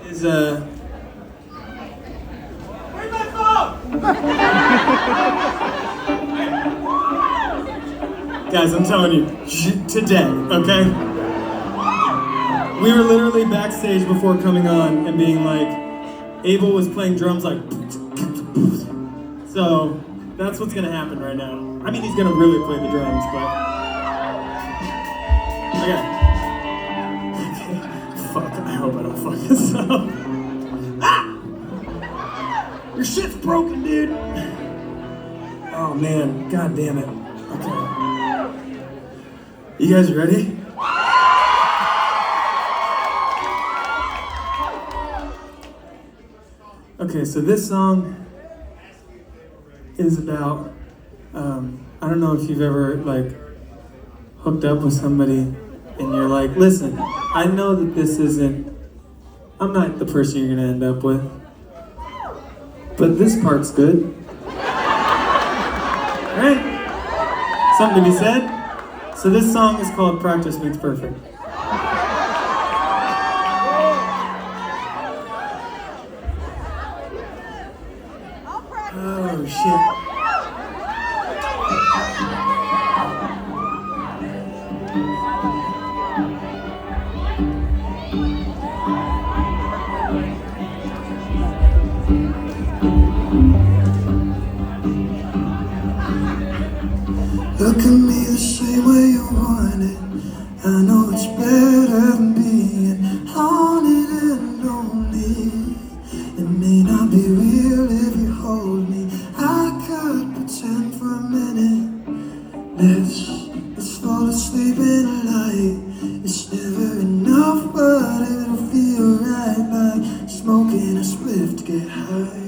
is Where's my phone? guys, I'm telling you, today, okay? We were literally backstage before coming on and being like, Abel was playing drums like, so that's what's gonna happen right now. I mean, he's gonna really play the drums, but okay. Fuck, I hope I don't fuck this up. Ah! Your shit's broken, dude. Oh man, god damn it. Okay. You guys ready? Okay, so this song is about, I don't know if you've ever like hooked up with somebody and you're like, listen, I know that this isn't, I'm not the person you're gonna end up with, but this part's good. Right? Something to be said? So this song is called Practice Makes Perfect. Oh shit. Look at me the same way you want it. I know it's better than being haunted and lonely. It may not be real if you hold me. I could pretend for a minute. Let's fall asleep in a light. It's never enough, but it'll feel right, like smoking a spliff to get high.